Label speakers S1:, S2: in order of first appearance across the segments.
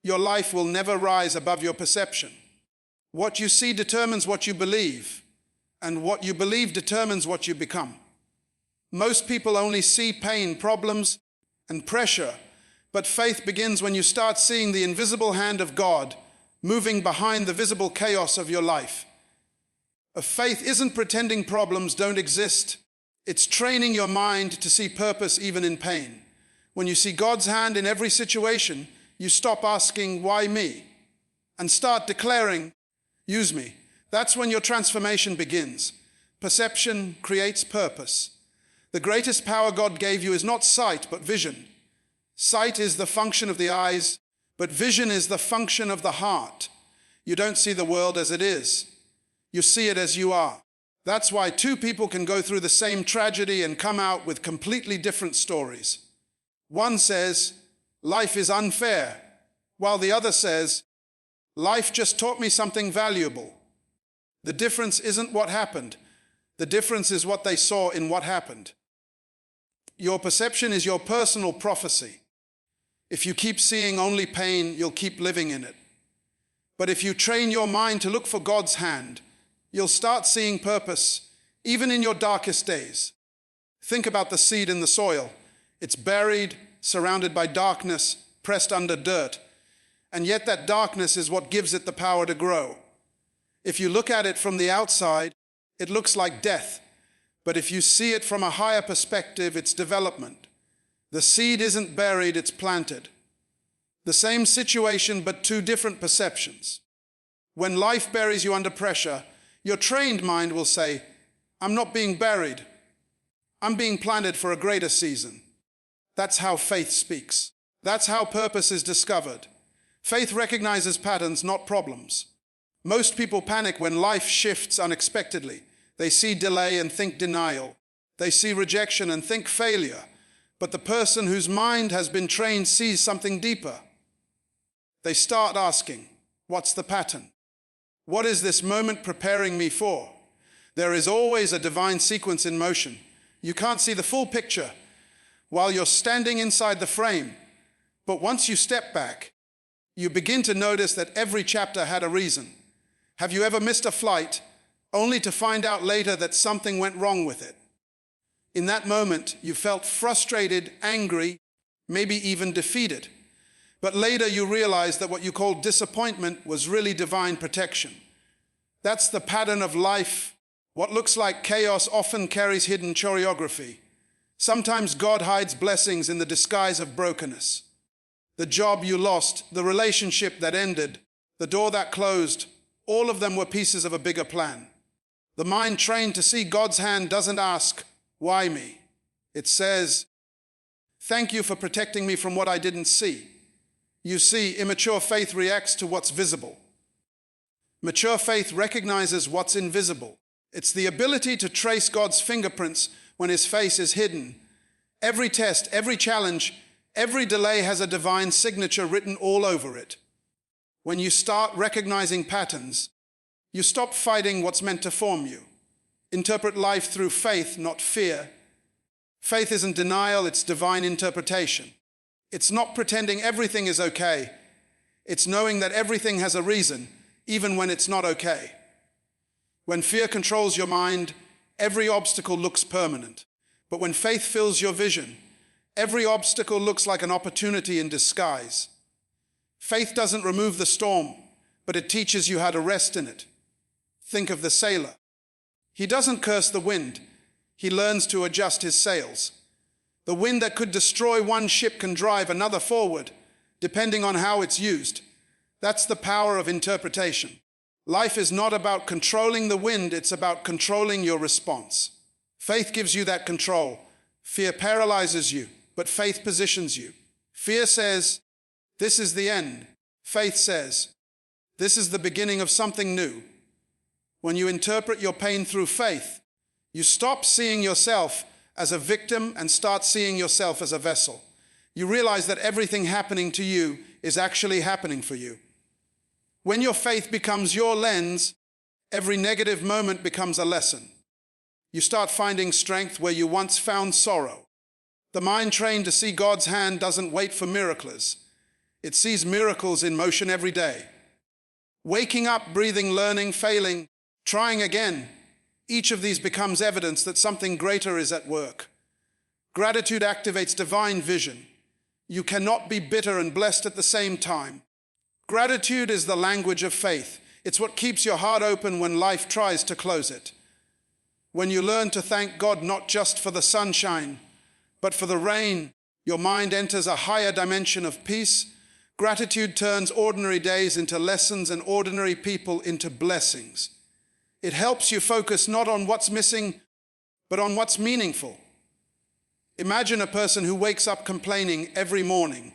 S1: Your life will never rise above your perception. What you see determines what you believe, and what you believe determines what you become. Most people only see pain, problems, and pressure, but faith begins when you start seeing the invisible hand of God moving behind the visible chaos of your life. Faith isn't pretending problems don't exist. It's training your mind to see purpose even in pain. When you see God's hand in every situation, you stop asking, "Why me?" and start declaring, "Use me." That's when your transformation begins. Perception creates purpose. The greatest power God gave you is not sight, but vision. Sight is the function of the eyes, but vision is the function of the heart. You don't see the world as it is. You see it as you are. That's why two people can go through the same tragedy and come out with completely different stories. One says, "Life is unfair," while the other says, "Life just taught me something valuable." The difference isn't what happened. The difference is what they saw in what happened. Your perception is your personal prophecy. If you keep seeing only pain, you'll keep living in it. But if you train your mind to look for God's hand, you'll start seeing purpose, even in your darkest days. Think about the seed in the soil. It's buried, surrounded by darkness, pressed under dirt. And yet that darkness is what gives it the power to grow. If you look at it from the outside, it looks like death. But if you see it from a higher perspective, it's development. The seed isn't buried, it's planted. The same situation, but two different perceptions. When life buries you under pressure, your trained mind will say, "I'm not being buried. I'm being planted for a greater season." That's how faith speaks. That's how purpose is discovered. Faith recognizes patterns, not problems. Most people panic when life shifts unexpectedly. They see delay and think denial. They see rejection and think failure. But the person whose mind has been trained sees something deeper. They start asking, "What's the pattern? What is this moment preparing me for?" There is always a divine sequence in motion. You can't see the full picture while you're standing inside the frame. But once you step back, you begin to notice that every chapter had a reason. Have you ever missed a flight only to find out later that something went wrong with it? In that moment, you felt frustrated, angry, maybe even defeated. But later you realized that what you called disappointment was really divine protection. That's the pattern of life. What looks like chaos often carries hidden choreography. Sometimes God hides blessings in the disguise of brokenness. The job you lost, the relationship that ended, the door that closed, all of them were pieces of a bigger plan. The mind trained to see God's hand doesn't ask, "Why me?" It says, "Thank you for protecting me from what I didn't see." You see, immature faith reacts to what's visible. Mature faith recognizes what's invisible. It's the ability to trace God's fingerprints when his face is hidden. Every test, every challenge, every delay has a divine signature written all over it. When you start recognizing patterns, you stop fighting what's meant to form you. Interpret life through faith, not fear. Faith isn't denial, it's divine interpretation. It's not pretending everything is okay. It's knowing that everything has a reason, even when it's not okay. When fear controls your mind, every obstacle looks permanent. But when faith fills your vision, every obstacle looks like an opportunity in disguise. Faith doesn't remove the storm, but it teaches you how to rest in it. Think of the sailor. He doesn't curse the wind. He learns to adjust his sails. The wind that could destroy one ship can drive another forward, depending on how it's used. That's the power of interpretation. Life is not about controlling the wind, it's about controlling your response. Faith gives you that control. Fear paralyzes you, but faith positions you. Fear says, "This is the end." Faith says, "This is the beginning of something new." When you interpret your pain through faith, you stop seeing yourself as a victim and start seeing yourself as a vessel. You realize that everything happening to you is actually happening for you. When your faith becomes your lens, every negative moment becomes a lesson. You start finding strength where you once found sorrow. The mind trained to see God's hand doesn't wait for miracles. It sees miracles in motion every day. Waking up, breathing, learning, failing, trying again. Each of these becomes evidence that something greater is at work. Gratitude activates divine vision. You cannot be bitter and blessed at the same time. Gratitude is the language of faith. It's what keeps your heart open when life tries to close it. When you learn to thank God not just for the sunshine, but for the rain, your mind enters a higher dimension of peace. Gratitude turns ordinary days into lessons and ordinary people into blessings. It helps you focus not on what's missing, but on what's meaningful. Imagine a person who wakes up complaining every morning.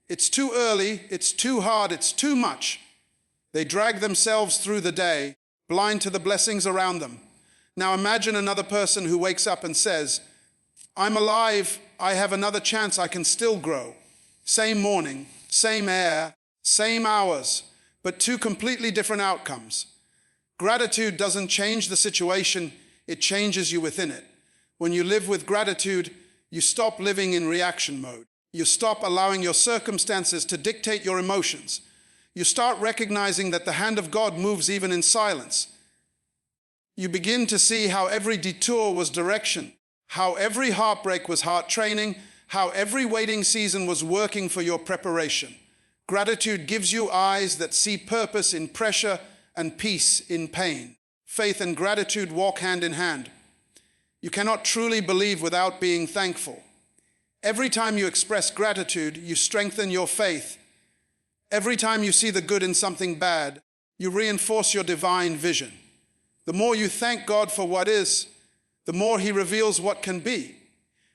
S1: It's too early, it's too hard, it's too much. They drag themselves through the day, blind to the blessings around them. Now imagine another person who wakes up and says, I'm alive, I have another chance, I can still grow. Same morning, same air, same hours, but two completely different outcomes. Gratitude doesn't change the situation, it changes you within it. When you live with gratitude, you stop living in reaction mode. You stop allowing your circumstances to dictate your emotions. You start recognizing that the hand of God moves even in silence. You begin to see how every detour was direction, how every heartbreak was heart training, how every waiting season was working for your preparation. Gratitude gives you eyes that see purpose in pressure and peace in pain. Faith and gratitude walk hand in hand. You cannot truly believe without being thankful. Every time you express gratitude, you strengthen your faith. Every time you see the good in something bad, you reinforce your divine vision. The more you thank God for what is, the more He reveals what can be.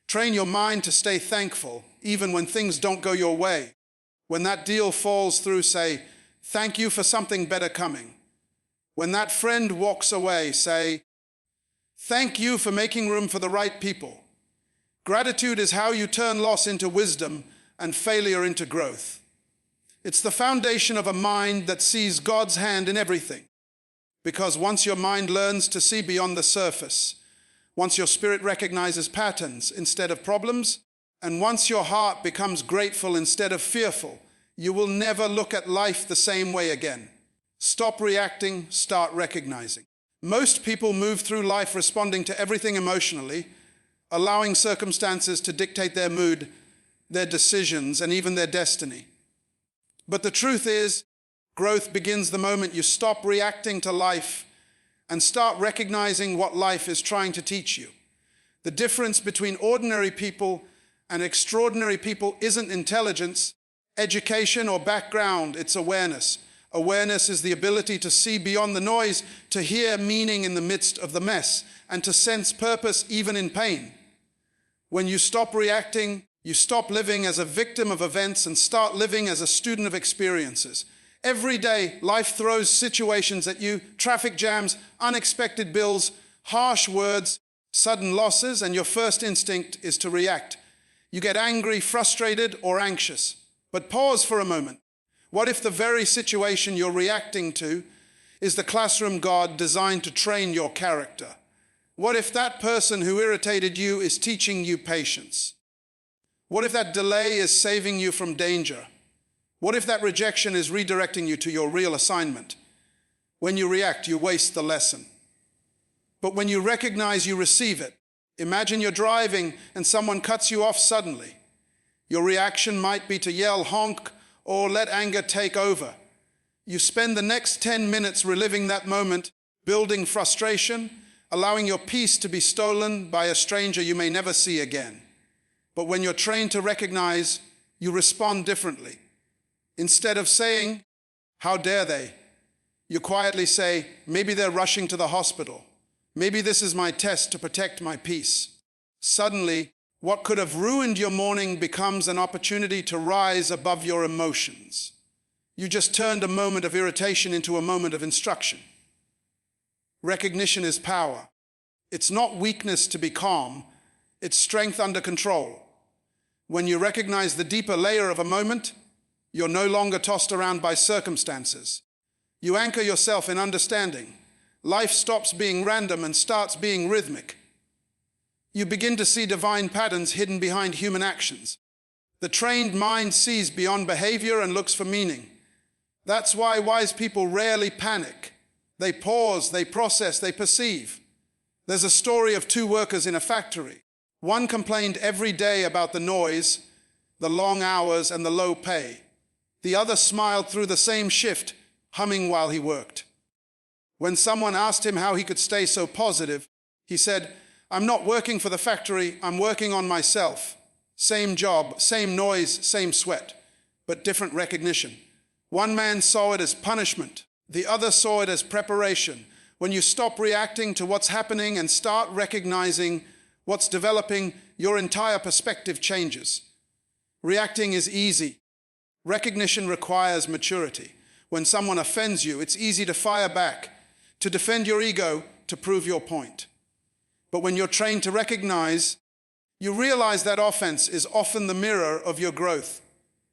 S1: Train your mind to stay thankful, even when things don't go your way. When that deal falls through, say, thank you for something better coming. When that friend walks away, say, thank you for making room for the right people. Gratitude is how you turn loss into wisdom and failure into growth. It's the foundation of a mind that sees God's hand in everything. Because once your mind learns to see beyond the surface, once your spirit recognizes patterns instead of problems, and once your heart becomes grateful instead of fearful, you will never look at life the same way again. Stop reacting, start recognizing. Most people move through life responding to everything emotionally, allowing circumstances to dictate their mood, their decisions, and even their destiny. But the truth is, growth begins the moment you stop reacting to life and start recognizing what life is trying to teach you. The difference between ordinary people and extraordinary people isn't intelligence, education, or background, it's awareness. Awareness is the ability to see beyond the noise, to hear meaning in the midst of the mess, and to sense purpose even in pain. When you stop reacting, you stop living as a victim of events and start living as a student of experiences. Every day, life throws situations at you, traffic jams, unexpected bills, harsh words, sudden losses, and your first instinct is to react. You get angry, frustrated, or anxious. But pause for a moment. What if the very situation you're reacting to is the classroom God designed to train your character? What if that person who irritated you is teaching you patience? What if that delay is saving you from danger? What if that rejection is redirecting you to your real assignment? When you react, you waste the lesson. But when you recognize you receive it, imagine you're driving and someone cuts you off suddenly. Your reaction might be to yell, honk, or let anger take over. You spend the next 10 minutes reliving that moment, building frustration, allowing your peace to be stolen by a stranger you may never see again. But when you're trained to recognize, you respond differently. Instead of saying, how dare they? You quietly say, maybe they're rushing to the hospital. Maybe this is my test to protect my peace. Suddenly, what could have ruined your morning becomes an opportunity to rise above your emotions. You just turned a moment of irritation into a moment of instruction. Recognition is power. It's not weakness to be calm, it's strength under control. When you recognize the deeper layer of a moment, you're no longer tossed around by circumstances. You anchor yourself in understanding. Life stops being random and starts being rhythmic. You begin to see divine patterns hidden behind human actions. The trained mind sees beyond behavior and looks for meaning. That's why wise people rarely panic. They pause, they process, they perceive. There's a story of two workers in a factory. One complained every day about the noise, the long hours, and the low pay. The other smiled through the same shift, humming while he worked. When someone asked him how he could stay so positive, he said, "I'm not working for the factory, I'm working on myself. Same job, same noise, same sweat, but different recognition." One man saw it as punishment. The other saw it as preparation. When you stop reacting to what's happening and start recognizing what's developing, your entire perspective changes. Reacting is easy. Recognition requires maturity. When someone offends you, it's easy to fire back, to defend your ego, to prove your point. But when you're trained to recognize, you realize that offense is often the mirror of your growth.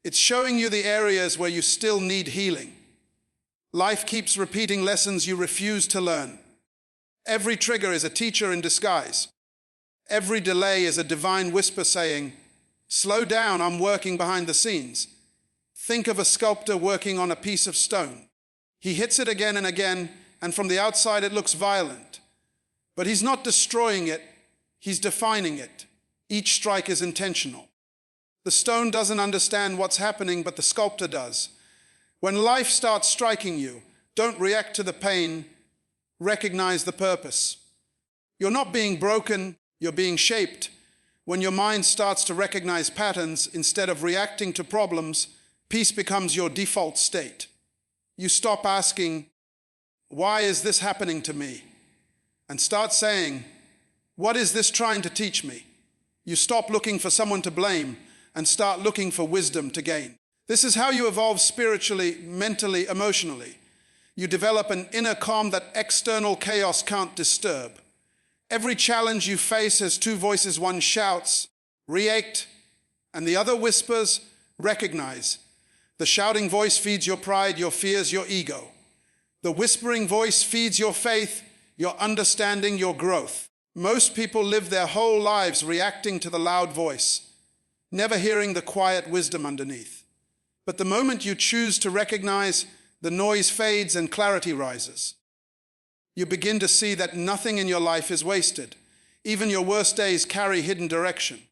S1: It's showing you the areas where you still need healing. Life keeps repeating lessons you refuse to learn. Every trigger is a teacher in disguise. Every delay is a divine whisper saying, "Slow down, I'm working behind the scenes." Think of a sculptor working on a piece of stone. He hits it again and again, and from the outside it looks violent. But he's not destroying it, he's defining it. Each strike is intentional. The stone doesn't understand what's happening, but the sculptor does. When life starts striking you, don't react to the pain, recognize the purpose. You're not being broken, you're being shaped. When your mind starts to recognize patterns instead of reacting to problems, peace becomes your default state. You stop asking, "Why is this happening to me?" and start saying, "What is this trying to teach me?" You stop looking for someone to blame and start looking for wisdom to gain. This is how you evolve spiritually, mentally, emotionally. You develop an inner calm that external chaos can't disturb. Every challenge you face has two voices. One shouts, "React," and the other whispers, "Recognize." The shouting voice feeds your pride, your fears, your ego. The whispering voice feeds your faith, your understanding, your growth. Most people live their whole lives reacting to the loud voice, never hearing the quiet wisdom underneath. But the moment you choose to recognize, the noise fades and clarity rises. You begin to see that nothing in your life is wasted. Even your worst days carry hidden direction.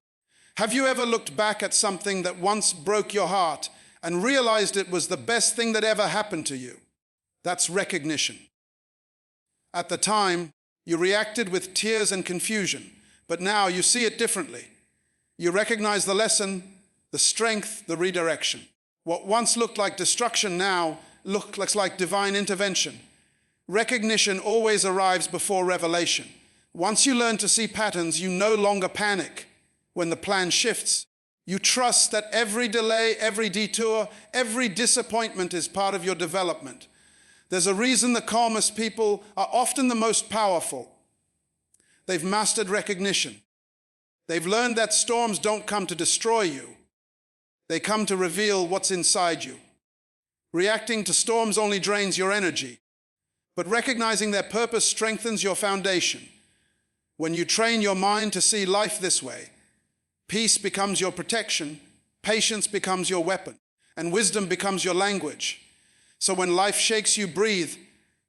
S1: Have you ever looked back at something that once broke your heart and realized it was the best thing that ever happened to you? That's recognition. At the time, you reacted with tears and confusion, but now you see it differently. You recognize the lesson, the strength, the redirection. What once looked like destruction now looks like divine intervention. Recognition always arrives before revelation. Once you learn to see patterns, you no longer panic when the plan shifts. You trust that every delay, every detour, every disappointment is part of your development. There's a reason the calmest people are often the most powerful. They've mastered recognition. They've learned that storms don't come to destroy you. They come to reveal what's inside you. Reacting to storms only drains your energy, but recognizing their purpose strengthens your foundation. When you train your mind to see life this way, peace becomes your protection, patience becomes your weapon, and wisdom becomes your language. So when life shakes you, breathe.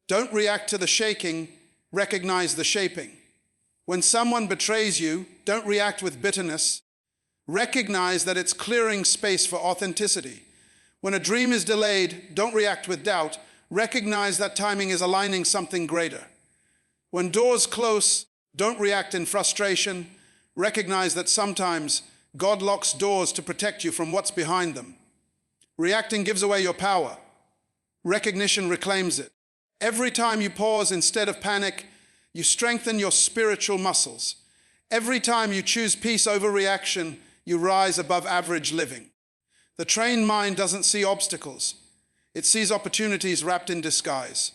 S1: Don't react to the shaking, recognize the shaping. When someone betrays you, don't react with bitterness. Recognize that it's clearing space for authenticity. When a dream is delayed, don't react with doubt. Recognize that timing is aligning something greater. When doors close, don't react in frustration. Recognize that sometimes God locks doors to protect you from what's behind them. Reacting gives away your power. Recognition reclaims it. Every time you pause instead of panic, you strengthen your spiritual muscles. Every time you choose peace over reaction, you rise above average living. The trained mind doesn't see obstacles. It sees opportunities wrapped in disguise.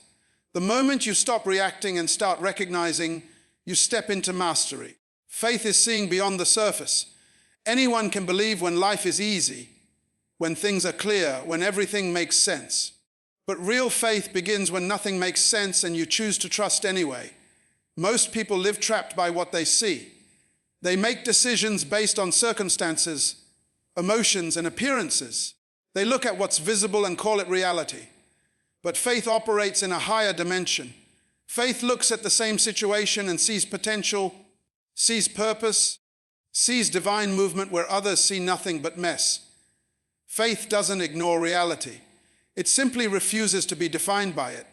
S1: The moment you stop reacting and start recognizing, you step into mastery. Faith is seeing beyond the surface. Anyone can believe when life is easy, when things are clear, when everything makes sense. But real faith begins when nothing makes sense and you choose to trust anyway. Most people live trapped by what they see. They make decisions based on circumstances, emotions, and appearances. They look at what's visible and call it reality. But faith operates in a higher dimension. Faith looks at the same situation and sees potential, sees purpose, sees divine movement where others see nothing but mess. Faith doesn't ignore reality. It simply refuses to be defined by it.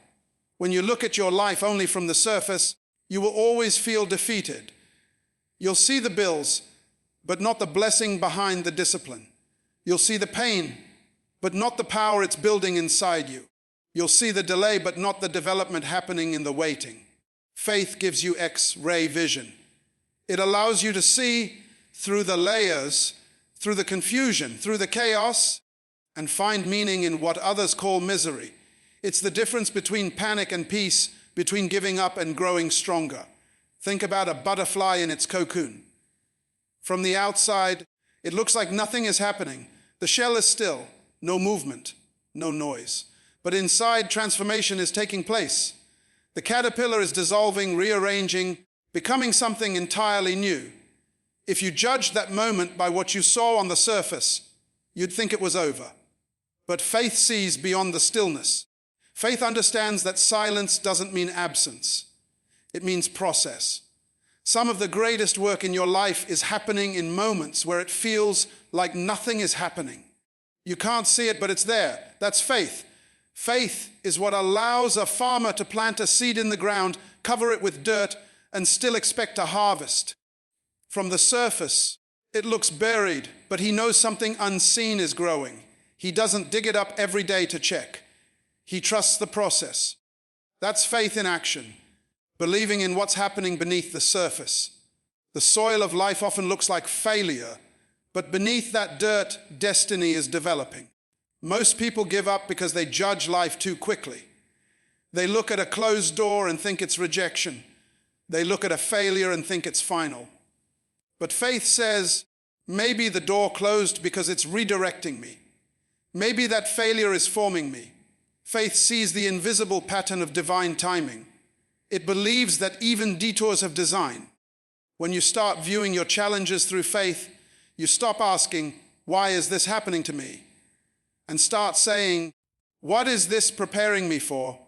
S1: When you look at your life only from the surface, you will always feel defeated. You'll see the bills, but not the blessing behind the discipline. You'll see the pain, but not the power it's building inside you. You'll see the delay, but not the development happening in the waiting. Faith gives you X-ray vision. It allows you to see through the layers, through the confusion, through the chaos, and find meaning in what others call misery. It's the difference between panic and peace, between giving up and growing stronger. Think about a butterfly in its cocoon. From the outside, it looks like nothing is happening. The shell is still, no movement, no noise. But inside, transformation is taking place. The caterpillar is dissolving, rearranging, becoming something entirely new. If you judged that moment by what you saw on the surface, you'd think it was over. But faith sees beyond the stillness. Faith understands that silence doesn't mean absence. It means process. Some of the greatest work in your life is happening in moments where it feels like nothing is happening. You can't see it, but it's there. That's faith. Faith is what allows a farmer to plant a seed in the ground, cover it with dirt, and still expect a harvest. From the surface, it looks buried, but he knows something unseen is growing. He doesn't dig it up every day to check. He trusts the process. That's faith in action, believing in what's happening beneath the surface. The soil of life often looks like failure, but beneath that dirt, destiny is developing. Most people give up because they judge life too quickly. They look at a closed door and think it's rejection. They look at a failure and think it's final. But faith says, maybe the door closed because it's redirecting me. Maybe that failure is forming me. Faith sees the invisible pattern of divine timing. It believes that even detours have design. When you start viewing your challenges through faith, you stop asking, why is this happening to me? And start saying, what is this preparing me for?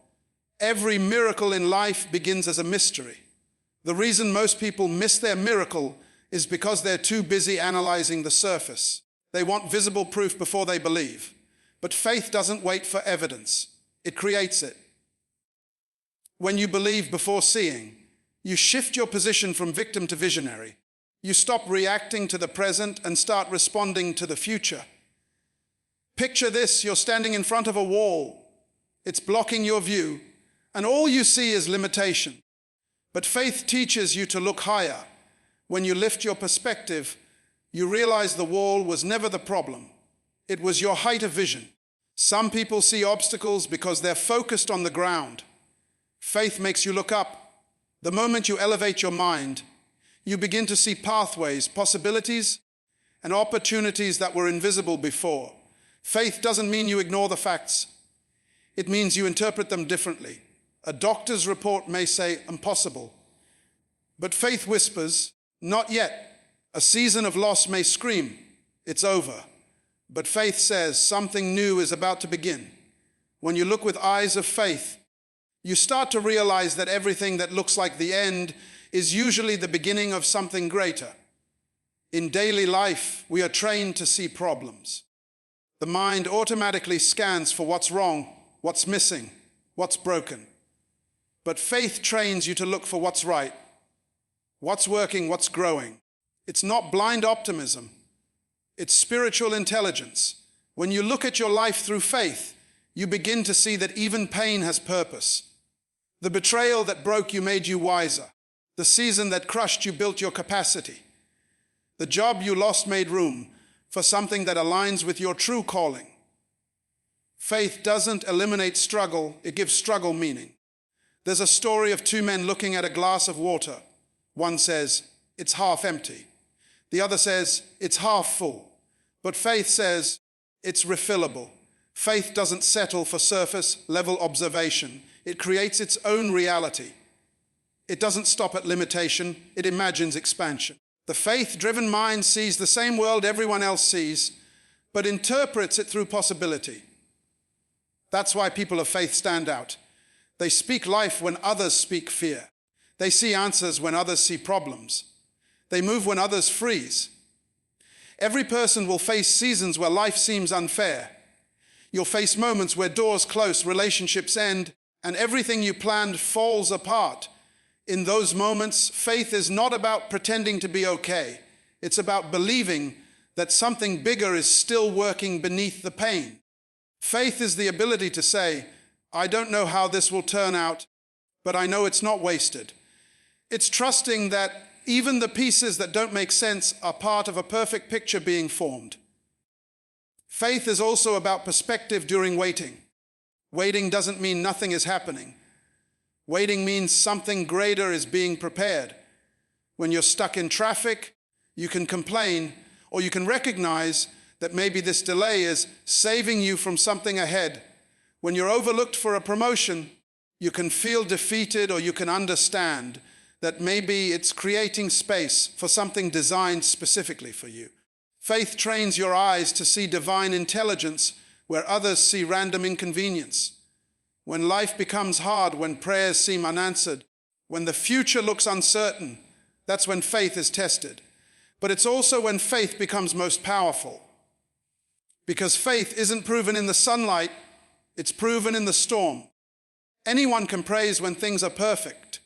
S1: Every miracle in life begins as a mystery. The reason most people miss their miracle is because they're too busy analyzing the surface. They want visible proof before they believe. But faith doesn't wait for evidence. It creates it. When you believe before seeing, you shift your position from victim to visionary. You stop reacting to the present and start responding to the future. Picture this, you're standing in front of a wall. It's blocking your view, and all you see is limitation. But faith teaches you to look higher. When you lift your perspective, you realize the wall was never the problem. It was your height of vision. Some people see obstacles because they're focused on the ground. Faith makes you look up. The moment you elevate your mind, you begin to see pathways, possibilities, and opportunities that were invisible before. Faith doesn't mean you ignore the facts. It means you interpret them differently. A doctor's report may say impossible, but faith whispers, not yet. A season of loss may scream, it's over. But faith says something new is about to begin. When you look with eyes of faith, you start to realize that everything that looks like the end is usually the beginning of something greater. In daily life, we are trained to see problems. The mind automatically scans for what's wrong, what's missing, what's broken. But faith trains you to look for what's right, what's working, what's growing. It's not blind optimism. It's spiritual intelligence. When you look at your life through faith, you begin to see that even pain has purpose. The betrayal that broke you made you wiser. The season that crushed you built your capacity. The job you lost made room for something that aligns with your true calling. Faith doesn't eliminate struggle, it gives struggle meaning. There's a story of two men looking at a glass of water. One says, it's half empty. The other says, it's half full. But faith says, it's refillable. Faith doesn't settle for surface-level observation. It creates its own reality. It doesn't stop at limitation, it imagines expansion. The faith-driven mind sees the same world everyone else sees, but interprets it through possibility. That's why people of faith stand out. They speak life when others speak fear. They see answers when others see problems. They move when others freeze. Every person will face seasons where life seems unfair. You'll face moments where doors close, relationships end, and everything you planned falls apart. In those moments, faith is not about pretending to be okay. It's about believing that something bigger is still working beneath the pain. Faith is the ability to say, I don't know how this will turn out, but I know it's not wasted. It's trusting that even the pieces that don't make sense are part of a perfect picture being formed. Faith is also about perspective during waiting. Waiting doesn't mean nothing is happening. Waiting means something greater is being prepared. When you're stuck in traffic, you can complain, or you can recognize that maybe this delay is saving you from something ahead. When you're overlooked for a promotion, you can feel defeated, or you can understand that maybe it's creating space for something designed specifically for you. Faith trains your eyes to see divine intelligence where others see random inconvenience. When life becomes hard, when prayers seem unanswered, when the future looks uncertain, that's when faith is tested. But it's also when faith becomes most powerful. Because faith isn't proven in the sunlight, it's proven in the storm. Anyone can praise when things are perfect,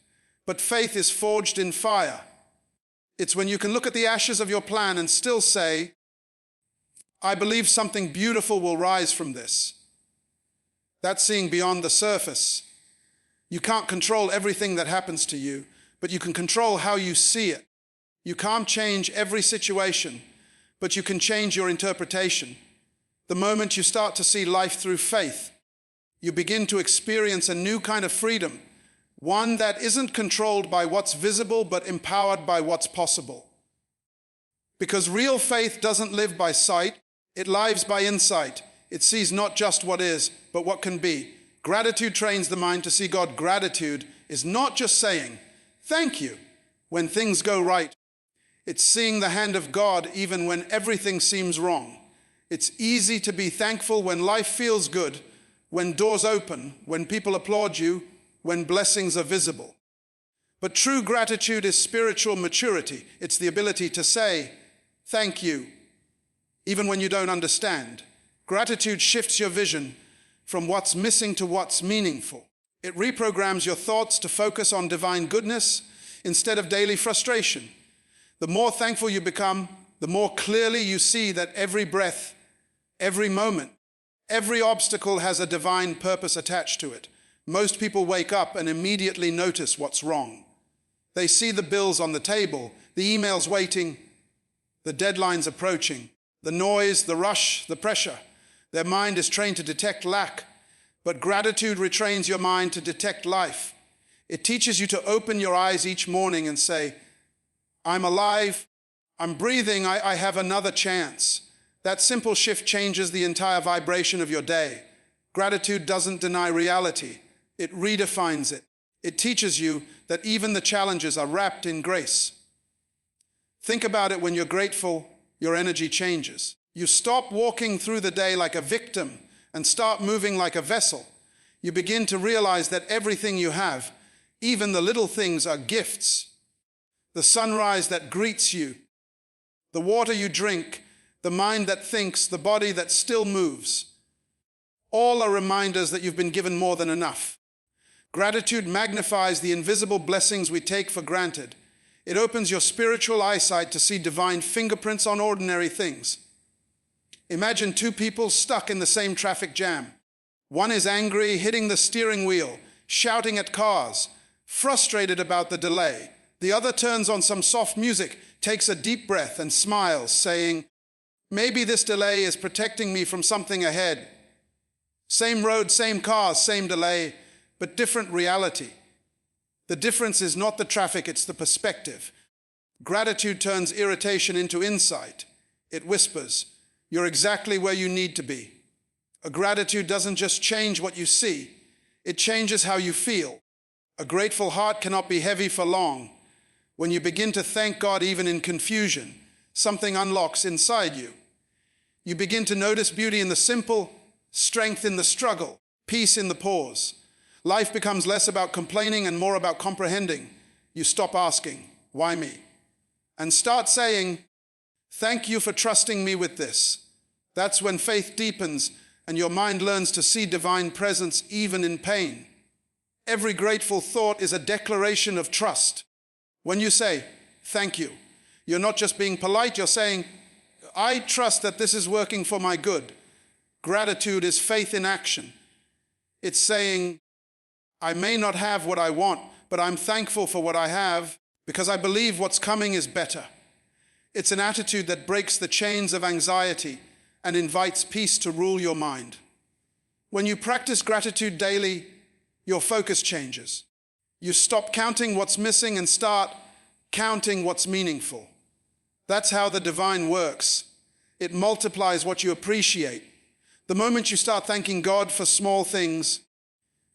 S1: but faith is forged in fire. It's when you can look at the ashes of your plan and still say, I believe something beautiful will rise from this. That's seeing beyond the surface. You can't control everything that happens to you, but you can control how you see it. You can't change every situation, but you can change your interpretation. The moment you start to see life through faith, you begin to experience a new kind of freedom, one that isn't controlled by what's visible, but empowered by what's possible. Because real faith doesn't live by sight, it lives by insight. It sees not just what is, but what can be. Gratitude trains the mind to see God. Gratitude is not just saying, thank you, when things go right. It's seeing the hand of God even when everything seems wrong. It's easy to be thankful when life feels good, when doors open, when people applaud you, when blessings are visible. But true gratitude is spiritual maturity. It's the ability to say, thank you, even when you don't understand. Gratitude shifts your vision from what's missing to what's meaningful. It reprograms your thoughts to focus on divine goodness instead of daily frustration. The more thankful you become, the more clearly you see that every breath, every moment, every obstacle has a divine purpose attached to it. Most people wake up and immediately notice what's wrong. They see the bills on the table, the emails waiting, the deadlines approaching, the noise, the rush, the pressure. Their mind is trained to detect lack, but gratitude retrains your mind to detect life. It teaches you to open your eyes each morning and say, I'm alive, I'm breathing, I have another chance. That simple shift changes the entire vibration of your day. Gratitude doesn't deny reality, it redefines it. It teaches you that even the challenges are wrapped in grace. Think about it. When you're grateful, your energy changes. You stop walking through the day like a victim and start moving like a vessel. You begin to realize that everything you have, even the little things, are gifts. The sunrise that greets you, the water you drink, the mind that thinks, the body that still moves. All are reminders that you've been given more than enough. Gratitude magnifies the invisible blessings we take for granted. It opens your spiritual eyesight to see divine fingerprints on ordinary things. Imagine two people stuck in the same traffic jam. One is angry, hitting the steering wheel, shouting at cars, frustrated about the delay. The other turns on some soft music, takes a deep breath and smiles, saying, maybe this delay is protecting me from something ahead. Same road, same cars, same delay, but different reality. The difference is not the traffic, it's the perspective. Gratitude turns irritation into insight. It whispers, you're exactly where you need to be. A gratitude doesn't just change what you see, it changes how you feel. A grateful heart cannot be heavy for long. When you begin to thank God even in confusion, something unlocks inside you. You begin to notice beauty in the simple, strength in the struggle, peace in the pause. Life becomes less about complaining and more about comprehending. You stop asking, why me? And start saying, thank you for trusting me with this. That's when faith deepens and your mind learns to see divine presence even in pain. Every grateful thought is a declaration of trust. When you say, thank you, you're not just being polite, you're saying, I trust that this is working for my good. Gratitude is faith in action. It's saying, I may not have what I want, but I'm thankful for what I have because I believe what's coming is better. It's an attitude that breaks the chains of anxiety and invites peace to rule your mind. When you practice gratitude daily, your focus changes. You stop counting what's missing and start counting what's meaningful. That's how the divine works. It multiplies what you appreciate. The moment you start thanking God for small things,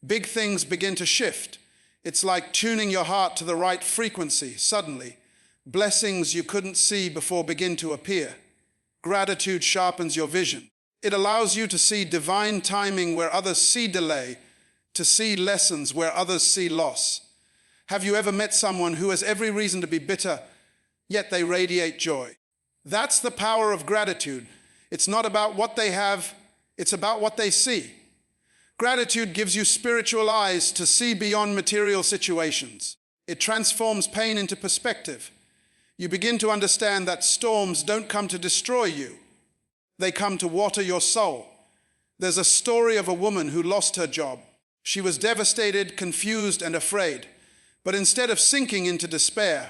S1: big things begin to shift. It's like tuning your heart to the right frequency. Suddenly, blessings you couldn't see before begin to appear. Gratitude sharpens your vision. It allows you to see divine timing where others see delay, to see lessons where others see loss. Have you ever met someone who has every reason to be bitter, yet they radiate joy? That's the power of gratitude. It's not about what they have, it's about what they see. Gratitude gives you spiritual eyes to see beyond material situations. It transforms pain into perspective. You begin to understand that storms don't come to destroy you. They come to water your soul. There's a story of a woman who lost her job. She was devastated, confused, and afraid. But instead of sinking into despair,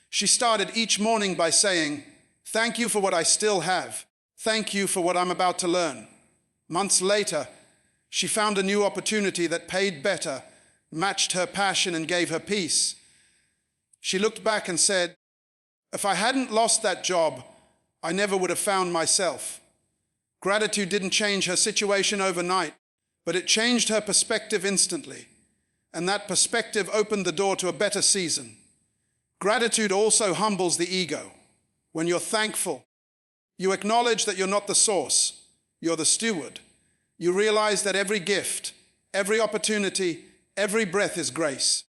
S1: she started each morning by saying, thank you for what I still have. Thank you for what I'm about to learn. Months later, she found a new opportunity that paid better, matched her passion, and gave her peace. She looked back and said, if I hadn't lost that job, I never would have found myself. Gratitude didn't change her situation overnight, but it changed her perspective instantly. And that perspective opened the door to a better season. Gratitude also humbles the ego. When you're thankful, you acknowledge that you're not the source, you're the steward. You realize that every gift, every opportunity, every breath is grace.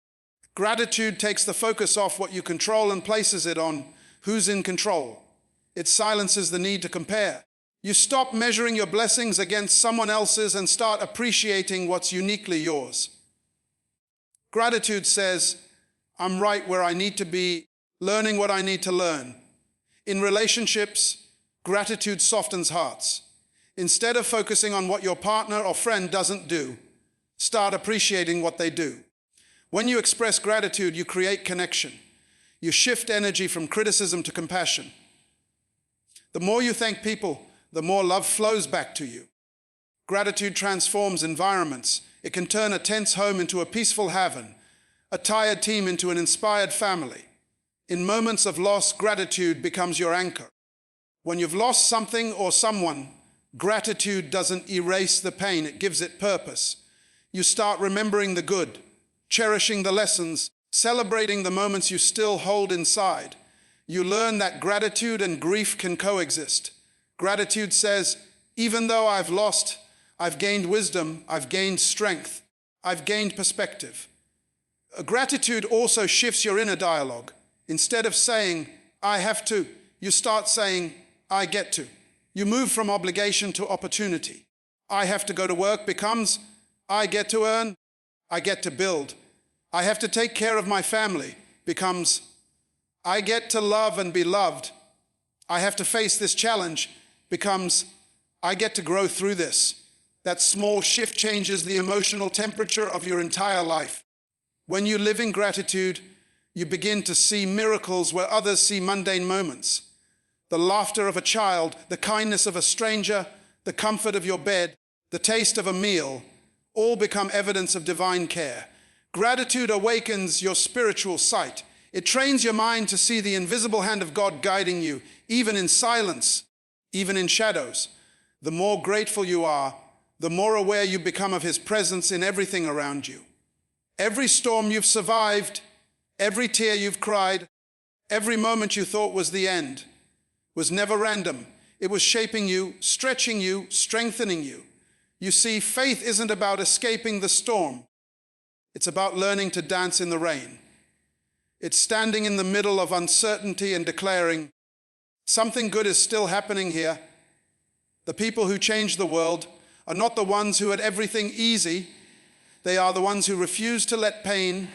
S1: Gratitude takes the focus off what you control and places it on who's in control. It silences the need to compare. You stop measuring your blessings against someone else's and start appreciating what's uniquely yours. Gratitude says, I'm right where I need to be, learning what I need to learn. In relationships, gratitude softens hearts. Instead of focusing on what your partner or friend doesn't do, start appreciating what they do. When you express gratitude, you create connection. You shift energy from criticism to compassion. The more you thank people, the more love flows back to you. Gratitude transforms environments. It can turn a tense home into a peaceful haven, a tired team into an inspired family. In moments of loss, gratitude becomes your anchor. When you've lost something or someone, gratitude doesn't erase the pain, it gives it purpose. You start remembering the good, cherishing the lessons, celebrating the moments you still hold inside. You learn that gratitude and grief can coexist. Gratitude says, even though I've lost, I've gained wisdom, I've gained strength, I've gained perspective. Gratitude also shifts your inner dialogue. Instead of saying, I have to, you start saying, I get to. You move from obligation to opportunity. I have to go to work becomes, I get to earn, I get to build. I have to take care of my family becomes, I get to love and be loved. I have to face this challenge becomes, I get to grow through this. That small shift changes the emotional temperature of your entire life. When you live in gratitude, you begin to see miracles where others see mundane moments. The laughter of a child, the kindness of a stranger, the comfort of your bed, the taste of a meal, all become evidence of divine care. Gratitude awakens your spiritual sight. It trains your mind to see the invisible hand of God guiding you, even in silence, even in shadows. The more grateful you are, the more aware you become of His presence in everything around you. Every storm you've survived, every tear you've cried, every moment you thought was the end, was never random. It was shaping you, stretching you, strengthening you. You see, faith isn't about escaping the storm. It's about learning to dance in the rain. It's standing in the middle of uncertainty and declaring, something good is still happening here. The people who change the world are not the ones who had everything easy. They are the ones who refuse to let pain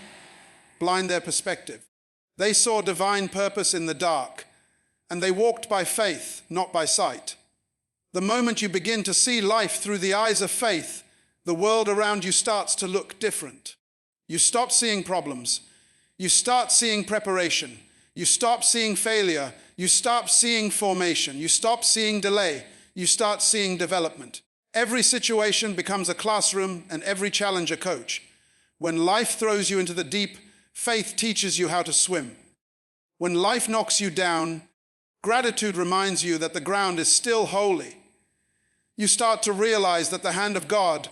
S1: blind their perspective. They saw divine purpose in the dark, and they walked by faith, not by sight. The moment you begin to see life through the eyes of faith, the world around you starts to look different. You stop seeing problems. You start seeing preparation. You stop seeing failure. You stop seeing formation. You stop seeing delay. You start seeing development. Every situation becomes a classroom and every challenge a coach. When life throws you into the deep, faith teaches you how to swim. When life knocks you down, gratitude reminds you that the ground is still holy. You start to realize that the hand of God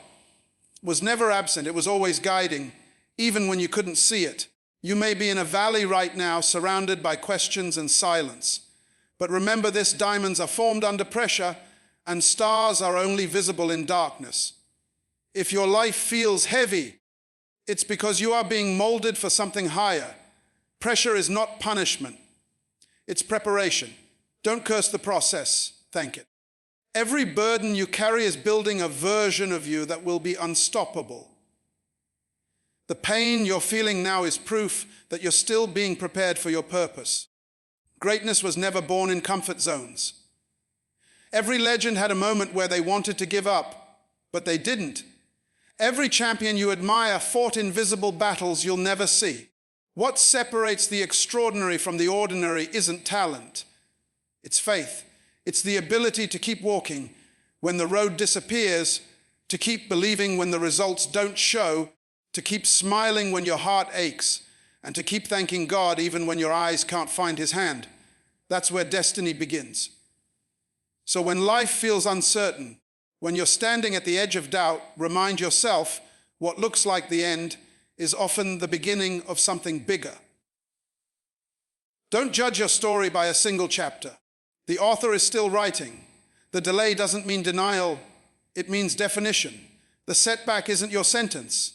S1: was never absent. It was always guiding, even when you couldn't see it. You may be in a valley right now, surrounded by questions and silence. But remember this, diamonds are formed under pressure, and stars are only visible in darkness. If your life feels heavy, it's because you are being molded for something higher. Pressure is not punishment. It's preparation. Don't curse the process. Thank it. Every burden you carry is building a version of you that will be unstoppable. The pain you're feeling now is proof that you're still being prepared for your purpose. Greatness was never born in comfort zones. Every legend had a moment where they wanted to give up, but they didn't. Every champion you admire fought invisible battles you'll never see. What separates the extraordinary from the ordinary isn't talent. It's faith. It's the ability to keep walking when the road disappears, to keep believing when the results don't show, to keep smiling when your heart aches, and to keep thanking God even when your eyes can't find his hand. That's where destiny begins. So when life feels uncertain, when you're standing at the edge of doubt, remind yourself what looks like the end is often the beginning of something bigger. Don't judge your story by a single chapter. The author is still writing. The delay doesn't mean denial, it means definition. The setback isn't your sentence,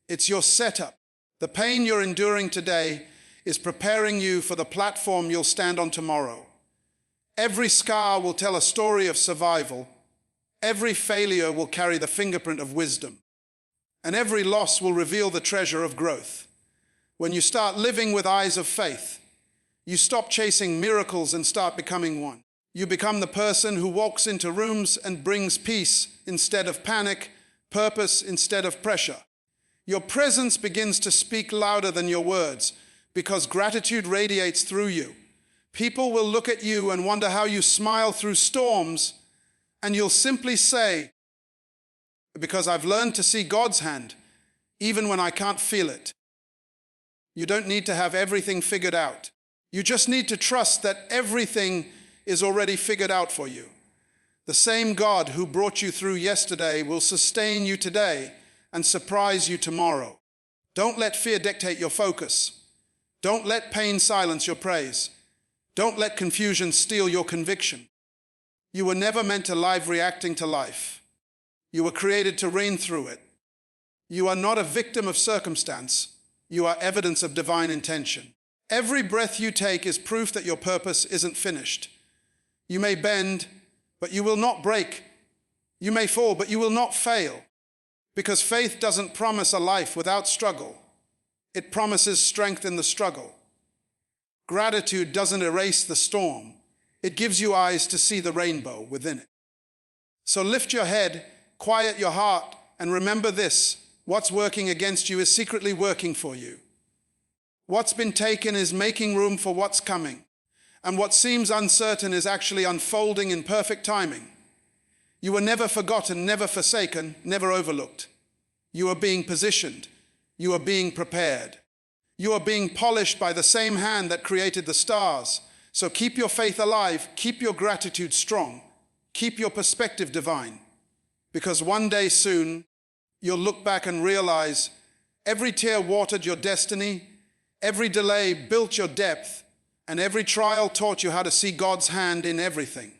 S1: it's your setup. The pain you're enduring today is preparing you for the platform you'll stand on tomorrow. Every scar will tell a story of survival. Every failure will carry the fingerprint of wisdom. And every loss will reveal the treasure of growth. When you start living with eyes of faith, you stop chasing miracles and start becoming one. You become the person who walks into rooms and brings peace instead of panic, purpose instead of pressure. Your presence begins to speak louder than your words because gratitude radiates through you. People will look at you and wonder how you smile through storms, and you'll simply say, because I've learned to see God's hand, even when I can't feel it. You don't need to have everything figured out. You just need to trust that everything is already figured out for you. The same God who brought you through yesterday will sustain you today and surprise you tomorrow. Don't let fear dictate your focus. Don't let pain silence your praise. Don't let confusion steal your conviction. You were never meant to live reacting to life. You were created to reign through it. You are not a victim of circumstance. You are evidence of divine intention. Every breath you take is proof that your purpose isn't finished. You may bend, but you will not break. You may fall, but you will not fail. Because faith doesn't promise a life without struggle. It promises strength in the struggle. Gratitude doesn't erase the storm. It gives you eyes to see the rainbow within it. So lift your head, quiet your heart, and remember this: what's working against you is secretly working for you. What's been taken is making room for what's coming. And what seems uncertain is actually unfolding in perfect timing. You were never forgotten, never forsaken, never overlooked. You are being positioned. You are being prepared. You are being polished by the same hand that created the stars. So keep your faith alive, keep your gratitude strong, keep your perspective divine. Because one day soon, you'll look back and realize every tear watered your destiny, every delay built your depth, and every trial taught you how to see God's hand in everything.